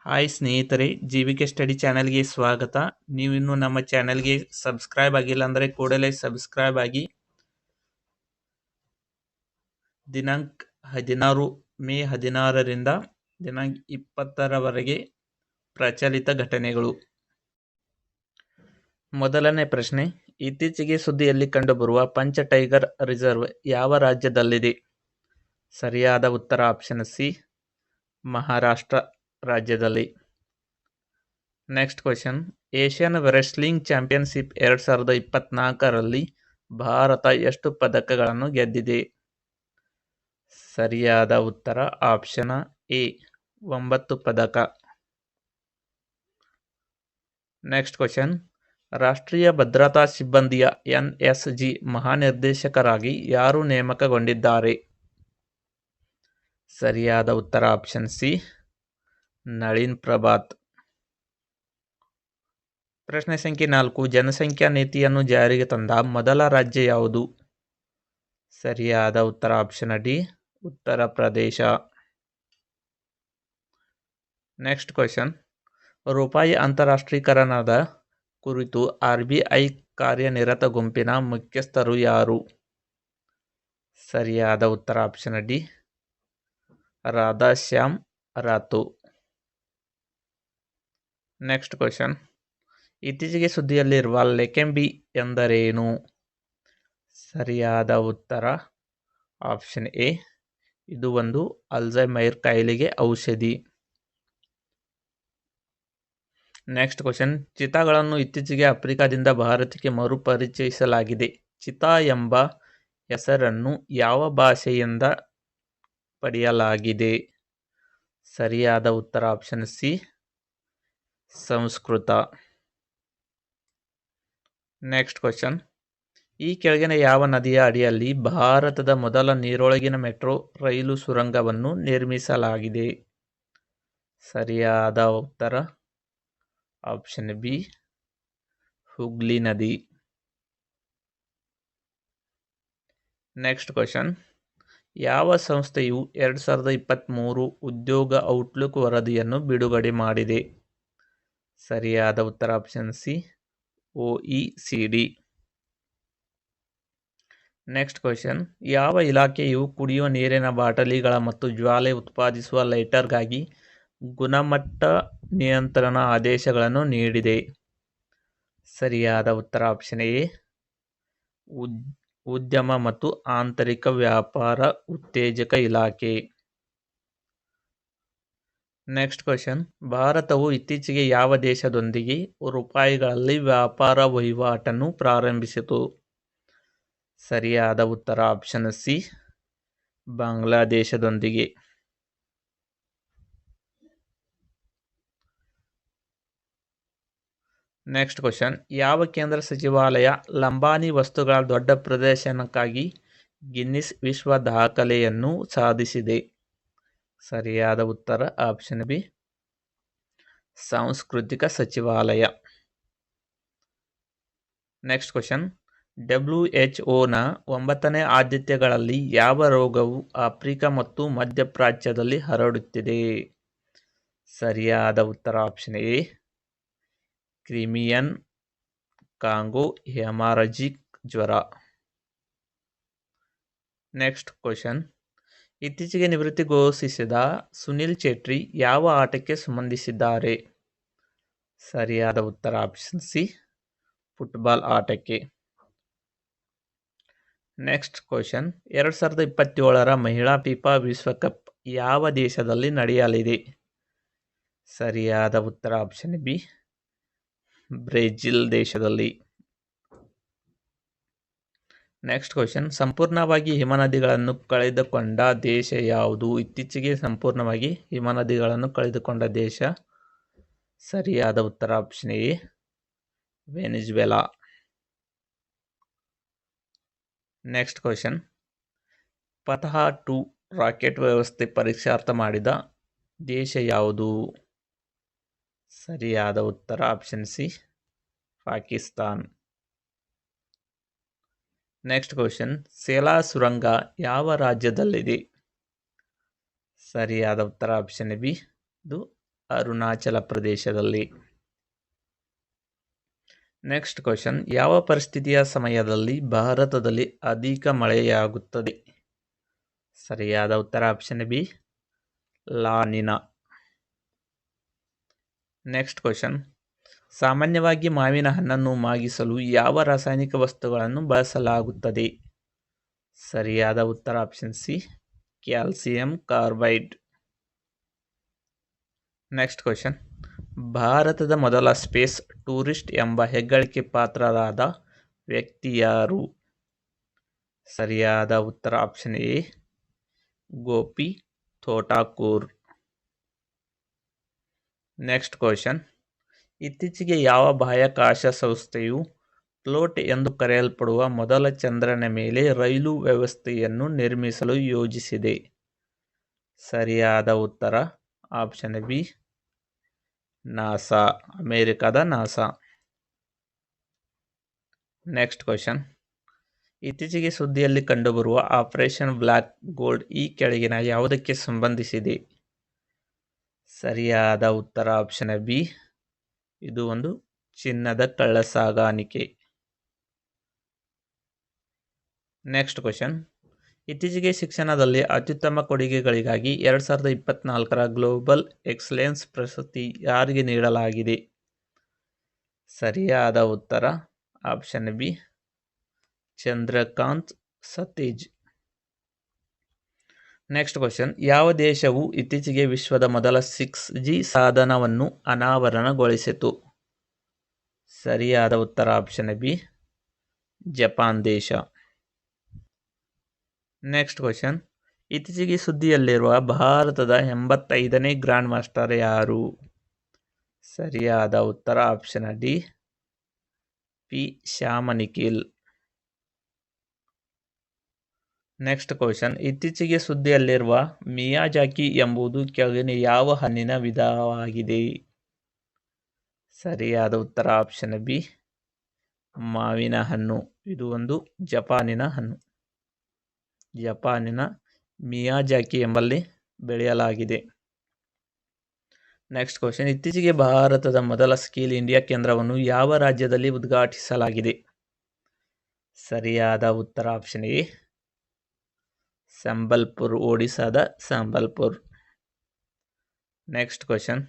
Hi ಸ್ನೇಹಿತರೆ, ಜಿ.ವಿ.ಕೆ study ಚಾನಲ್ಗೆ ಸ್ವಾಗತ. ನೀವಿನ್ನೂ ನಮ್ಮ ಚಾನಲ್ಗೆ ಸಬ್ಸ್ಕ್ರೈಬ್ ಆಗಿಲ್ಲ ಅಂದರೆ ಕೂಡಲೇ ಸಬ್ಸ್ಕ್ರೈಬ್ ಆಗಿ. ದಿನಾಂಕ 16 ಮೇ 16ರಿಂದ ದಿನಾಂಕ 20ರವರೆಗೆ ಪ್ರಚಲಿತ ಘಟನೆಗಳು. ಮೊದಲನೇ ಪ್ರಶ್ನೆ, ಇತ್ತೀಚೆಗೆ ಸುದ್ದಿಯಲ್ಲಿ ಕಂಡುಬರುವ ಪಂಚ ಟೈಗರ್ ರಿಸರ್ವ್ ಯಾವ ರಾಜ್ಯದಲ್ಲಿದೆ? ಸರಿಯಾದ ಉತ್ತರ ಆಪ್ಷನ್ ಸಿ, ಮಹಾರಾಷ್ಟ್ರ ರಾಜ್ಯದಲ್ಲಿ. Next question, Asian wrestling championship 2024ರಲ್ಲಿ ಭಾರತ ಎಷ್ಟು ಪದಕಗಳನ್ನು ಗೆದ್ದಿದೆ? ಸರಿಯಾದ ಉತ್ತರ ಆಪ್ಷನ್ ಎ, 9 ಪದಕ. ನೆಕ್ಸ್ಟ್ ಕ್ವೆಶನ್, ರಾಷ್ಟ್ರೀಯ ಭದ್ರತಾ ಸಿಬ್ಬಂದಿಯ NSG ಮಹಾನಿರ್ದೇಶಕರಾಗಿ ಯಾರು ನೇಮಕಗೊಂಡಿದ್ದಾರೆ? ಸರಿಯಾದ ಉತ್ತರ ಆಪ್ಷನ್ ಸಿ, ನಳಿನ್ ಪ್ರಭಾತ್. ಪ್ರಶ್ನೆ ಸಂಖ್ಯೆ 4, ಜನಸಂಖ್ಯಾ ನೀತಿಯನ್ನು ಜಾರಿಗೆ ತಂದ ಮೊದಲ ರಾಜ್ಯ ಯಾವುದು? ಸರಿಯಾದ ಉತ್ತರ option D, Uttar Pradesh. Next question, ರೂಪಾಯಿ ಅಂತಾರಾಷ್ಟ್ರೀಕರಣದ ಕುರಿತು RBI ಕಾರ್ಯನಿರತ ಗುಂಪಿನ ಮುಖ್ಯಸ್ಥರು ಯಾರು? ಸರಿಯಾದ ಉತ್ತರ ಆಪ್ಷನ್ ಡಿ, ರಾಧಾಶ್ಯಾಮ್ ರಾಥೋ. ನೆಕ್ಸ್ಟ್ ಕ್ವೆಶನ್, ಇತ್ತೀಚೆಗೆ ಸುದ್ದಿಯಲ್ಲಿರುವ ಲೆಕೆಂಬಿ ಎಂದರೇನು? ಸರಿಯಾದ ಉತ್ತರ ಆಪ್ಷನ್ ಎ, ಇದು ಒಂದು ಅಲ್ಝೈಮರ್ ಕಾಯಿಲೆಗೆ ಔಷಧಿ. ನೆಕ್ಸ್ಟ್ ಕ್ವೆಶನ್, ಚಿತಾಗಳನ್ನು ಇತ್ತೀಚೆಗೆ ಆಫ್ರಿಕಾದಿಂದ ಭಾರತಕ್ಕೆ ಮರುಪರಿಚಯಿಸಲಾಗಿದೆ. ಚಿತಾ ಎಂಬ ಹೆಸರನ್ನು ಯಾವ ಭಾಷೆಯಿಂದ ಪಡೆಯಲಾಗಿದೆ? ಸರಿಯಾದ ಉತ್ತರ option C, Sanskrit. Next question, ಈ ಕೆಳಗಿನ ಯಾವ ನದಿಯ ಅಡಿಯಲ್ಲಿ ಭಾರತದ ಮೊದಲ ನೀರೊಳಗಿನ ಮೆಟ್ರೋ ರೈಲು ಸುರಂಗವನ್ನು ನಿರ್ಮಿಸಲಾಗಿದೆ? ಸರಿಯಾದ ಉತ್ತರ ಆಪ್ಷನ್ ಬಿ, ಹುಗ್ಲಿ ನದಿ. ನೆಕ್ಸ್ಟ್ ಕ್ವೆಶನ್, ಯಾವ ಸಂಸ್ಥೆಯು 2023 ಉದ್ಯೋಗ ಔಟ್ಲುಕ್ ವರದಿಯನ್ನು ಬಿಡುಗಡೆ ಮಾಡಿದೆ? ಸರಿಯಾದ ಉತ್ತರ option C, OECD. Next question, ಯಾವ ಇಲಾಖೆಯು ಕುಡಿಯುವ ನೀರಿನ ಬಾಟಲಿಗಳ ಮತ್ತು ಜ್ವಾಲೆ ಉತ್ಪಾದಿಸುವ ಲೈಟರ್ಗಾಗಿ ಗುಣಮಟ್ಟ ನಿಯಂತ್ರಣ ಆದೇಶಗಳನ್ನು ನೀಡಿದೆ? ಸರಿಯಾದ ಉತ್ತರ ಆಪ್ಷನ್ ಎ, ಉದ್ಯಮ ಮತ್ತು ಆಂತರಿಕ ವ್ಯಾಪಾರ ಉತ್ತೇಜಕ ಇಲಾಖೆ. ನೆಕ್ಸ್ಟ್ ಕ್ವೆಶನ್, ಭಾರತವು ಇತ್ತೀಚೆಗೆ ಯಾವ ದೇಶದೊಂದಿಗೆ ರೂಪಾಯಿಗಳಲ್ಲಿ ವ್ಯಾಪಾರ ವಹಿವಾಟನ್ನು ಪ್ರಾರಂಭಿಸಿತು? ಸರಿಯಾದ ಉತ್ತರ ಆಪ್ಷನ್ ಸಿ, ಬಾಂಗ್ಲಾದೇಶದೊಂದಿಗೆ. ನೆಕ್ಸ್ಟ್ ಕ್ವೆಶನ್, ಯಾವ ಕೇಂದ್ರ ಸಚಿವಾಲಯ ಲಂಬಾಣಿ ವಸ್ತುಗಳ ದೊಡ್ಡ ಪ್ರದರ್ಶನಕ್ಕಾಗಿ ಗಿನ್ನಿಸ್ ವಿಶ್ವ ದಾಖಲೆಯನ್ನು ಸಾಧಿಸಿದೆ? ಸರಿಯಾದ ಉತ್ತರ ಆಪ್ಷನ್ ಬಿ, ಸಾಂಸ್ಕೃತಿಕ ಸಚಿವಾಲಯ. ನೆಕ್ಸ್ಟ್ ಕ್ವೆಶನ್, WHO ನ 9ನೇ ಆದ್ಯತೆಗಳಲ್ಲಿ ಯಾವ ರೋಗವು ಆಫ್ರಿಕಾ ಮತ್ತು ಮಧ್ಯಪ್ರಾಚ್ಯದಲ್ಲಿ ಹರಡುತ್ತಿದೆ? ಸರಿಯಾದ ಉತ್ತರ option A, Crimean Congo haemorrhagic ಜ್ವರ. ನೆಕ್ಸ್ಟ್ ಕ್ವೆಶನ್, ಇತ್ತೀಚೆಗೆ ನಿವೃತ್ತಿ ಘೋಷಿಸಿದ ಸುನಿಲ್ ಚೇಟ್ರಿ ಯಾವ ಆಟಕ್ಕೆ ಸಂಬಂಧಿಸಿದ್ದಾರೆ? ಸರಿಯಾದ ಉತ್ತರ ಆಪ್ಷನ್ ಸಿ, ಫುಟ್ಬಾಲ್ ಆಟಕ್ಕೆ. ನೆಕ್ಸ್ಟ್ ಕ್ವೆಶನ್, 2027ರ ಮಹಿಳಾ ಫಿಫಾ ವಿಶ್ವಕಪ್ ಯಾವ ದೇಶದಲ್ಲಿ ನಡೆಯಲಿದೆ? ಸರಿಯಾದ ಉತ್ತರ ಆಪ್ಷನ್ ಬಿ, ಬ್ರೆಜಿಲ್ ದೇಶದಲ್ಲಿ. ನೆಕ್ಸ್ಟ್ ಕ್ವೆಶನ್, ಸಂಪೂರ್ಣವಾಗಿ ಹಿಮನದಿಗಳನ್ನು ಕಳೆದುಕೊಂಡ ದೇಶ ಯಾವುದು? ಇತ್ತೀಚೆಗೆ ಸಂಪೂರ್ಣವಾಗಿ ಹಿಮನದಿಗಳನ್ನು ಕಳೆದುಕೊಂಡ ದೇಶ? ಸರಿಯಾದ ಉತ್ತರ option A, Venezuela. Next question, Fatah 2 rocket ವ್ಯವಸ್ಥೆ ಪರೀಕ್ಷಾರ್ಥ ಮಾಡಿದ ದೇಶ ಯಾವುದು? ಸರಿಯಾದ ಉತ್ತರ option C, Pakistan. Next question, Sela ಸುರಂಗ ಯಾವ ರಾಜ್ಯದಲ್ಲಿದೆ? ಸರಿಯಾದ ಉತ್ತರ ಆಪ್ಷನ್ ಬಿ, ಇದು ಅರುಣಾಚಲ ಪ್ರದೇಶದಲ್ಲಿ. ನೆಕ್ಸ್ಟ್ ಕ್ವಶನ್, ಯಾವ ಪರಿಸ್ಥಿತಿಯ ಸಮಯದಲ್ಲಿ ಭಾರತದಲ್ಲಿ ಅಧಿಕ ಮಳೆಯಾಗುತ್ತದೆ? ಸರಿಯಾದ ಉತ್ತರ option B, La Niña. Next question, ಸಾಮಾನ್ಯವಾಗಿ ಮಾವಿನ ಹಣ್ಣನ್ನು ಮಾಗಿಸಲು ಯಾವ ರಾಸಾಯನಿಕ ವಸ್ತುಗಳನ್ನು ಬಳಸಲಾಗುತ್ತದೆ? ಸರಿಯಾದ ಉತ್ತರ option C, calcium carbide. Next question, ಭಾರತದ ಮೊದಲ ಸ್ಪೇಸ್ ಟೂರಿಸ್ಟ್ ಎಂಬ ಹೆಗ್ಗಳಿಕೆ ಪಾತ್ರರಾದ ವ್ಯಕ್ತಿ ಯಾರು? ಸರಿಯಾದ ಉತ್ತರ option A, Gopi Thotakura. Next question, ಇತ್ತೀಚೆಗೆ ಯಾವ ಬಾಹ್ಯಾಕಾಶ ಸಂಸ್ಥೆಯು ಫ್ಲೋಟ್ ಎಂದು ಕರೆಯಲ್ಪಡುವ ಮೊದಲ ಚಂದ್ರನ ಮೇಲೆ ರೈಲು ವ್ಯವಸ್ಥೆಯನ್ನು ನಿರ್ಮಿಸಲು ಯೋಜಿಸಿದೆ? ಸರಿಯಾದ ಉತ್ತರ ಆಪ್ಷನ್ ಬಿ, ನಾಸಾ, ಅಮೆರಿಕದ ನಾಸಾ. ನೆಕ್ಸ್ಟ್ ಕ್ವಶನ್, ಇತ್ತೀಚೆಗೆ ಸುದ್ದಿಯಲ್ಲಿ ಕಂಡುಬರುವ ಆಪರೇಷನ್ ಬ್ಲ್ಯಾಕ್ ಗೋಲ್ಡ್ ಈ ಕೆಳಗಿನ ಯಾವುದಕ್ಕೆ ಸಂಬಂಧಿಸಿದೆ? ಸರಿಯಾದ ಉತ್ತರ ಆಪ್ಷನ್ ಬಿ, ಇದು ಒಂದು ಚಿನ್ನದ ಕಳ್ಳಸಾಗಾಣಿಕೆ. ನೆಕ್ಸ್ಟ್ ಕ್ವಶನ್, ಇತ್ತೀಚೆಗೆ ಶಿಕ್ಷಣದಲ್ಲಿ ಅತ್ಯುತ್ತಮ ಕೊಡುಗೆಗಳಿಗಾಗಿ 2024ರ ಗ್ಲೋಬಲ್ ಎಕ್ಸಲೆನ್ಸ್ ಪ್ರಶಸ್ತಿ ಯಾರಿಗೆ ನೀಡಲಾಗಿದೆ? ಸರಿಯಾದ ಉತ್ತರ ಆಪ್ಷನ್ ಬಿ, ಚಂದ್ರಕಾಂತ್ ಸತೀಜ್. ನೆಕ್ಸ್ಟ್ ಕ್ವಶನ್, ಯಾವ ದೇಶವು ಇತ್ತೀಚೆಗೆ ವಿಶ್ವದ ಮೊದಲ 6G ಸಾಧನವನ್ನು ಅನಾವರಣಗೊಳಿಸಿತು? ಸರಿಯಾದ ಉತ್ತರ ಆಪ್ಷನ್ ಬಿ, ಜಪಾನ್ ದೇಶ. ನೆಕ್ಸ್ಟ್ ಕ್ವಶನ್, ಇತ್ತೀಚೆಗೆ ಸುದ್ದಿಯಲ್ಲಿರುವ ಭಾರತದ 85ನೇ ಗ್ರ್ಯಾಂಡ್ ಮಾಸ್ಟರ್ ಯಾರು? ಸರಿಯಾದ ಉತ್ತರ option D, P Shyam Nikhil. Next question, ಇತ್ತೀಚೆಗೆ ಸುದ್ದಿಯಲ್ಲಿರುವ ಮಿಯಾಜಾಕಿ ಎಂಬುದು ಕೆಳಗಿನ ಯಾವ ಹಣ್ಣಿನ ವಿಧವಾಗಿದೆ? ಸರಿಯಾದ ಉತ್ತರ ಆಪ್ಷನ್ ಬಿ, ಮಾವಿನ ಹಣ್ಣು. ಇದು ಒಂದು ಜಪಾನಿನ ಹಣ್ಣು. ಜಪಾನಿನ ಮಿಯಾಜಾಕಿ ಎಂಬಲ್ಲಿ ಬೆಳೆಯಲಾಗಿದೆ. ನೆಕ್ಸ್ಟ್ ಕ್ವಶನ್, ಇತ್ತೀಚೆಗೆ ಭಾರತದ ಮೊದಲ ಸ್ಕಿಲ್ ಇಂಡಿಯಾ ಕೇಂದ್ರವನ್ನು ಯಾವ ರಾಜ್ಯದಲ್ಲಿ ಉದ್ಘಾಟಿಸಲಾಗಿದೆ? ಸರಿಯಾದ ಉತ್ತರ ಆಪ್ಷನ್ ಎ, ಸಂಬಲ್ಪುರ್, ಒಡಿಶಾದ ಸಂಬಲ್ಪುರ್. ನೆಕ್ಸ್ಟ್ ಕ್ವಶನ್,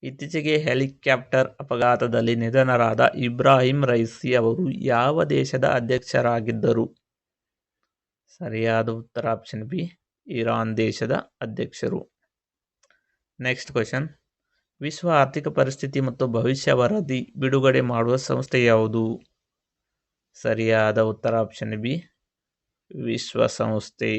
ಇತ್ತೀಚೆಗೆ ಹೆಲಿಕಾಪ್ಟರ್ ಅಪಘಾತದಲ್ಲಿ ನಿಧನರಾದ ಇಬ್ರಾಹಿಂ ರೈಸಿ ಅವರು ಯಾವ ದೇಶದ ಅಧ್ಯಕ್ಷರಾಗಿದ್ದರು? ಸರಿಯಾದ ಉತ್ತರ ಆಪ್ಷನ್ ಬಿ, ಇರಾನ್ ದೇಶದ ಅಧ್ಯಕ್ಷರು. ನೆಕ್ಸ್ಟ್ ಕ್ವಶನ್, ವಿಶ್ವ ಆರ್ಥಿಕ ಪರಿಸ್ಥಿತಿ ಮತ್ತು ಭವಿಷ್ಯ ವರದಿ ಬಿಡುಗಡೆ ಮಾಡುವ ಸಂಸ್ಥೆ ಯಾವುದು? ಸರಿಯಾದ ಉತ್ತರ ಆಪ್ಷನ್ ಬಿ, ವಿಶ್ವಸಂಸ್ಥೆ.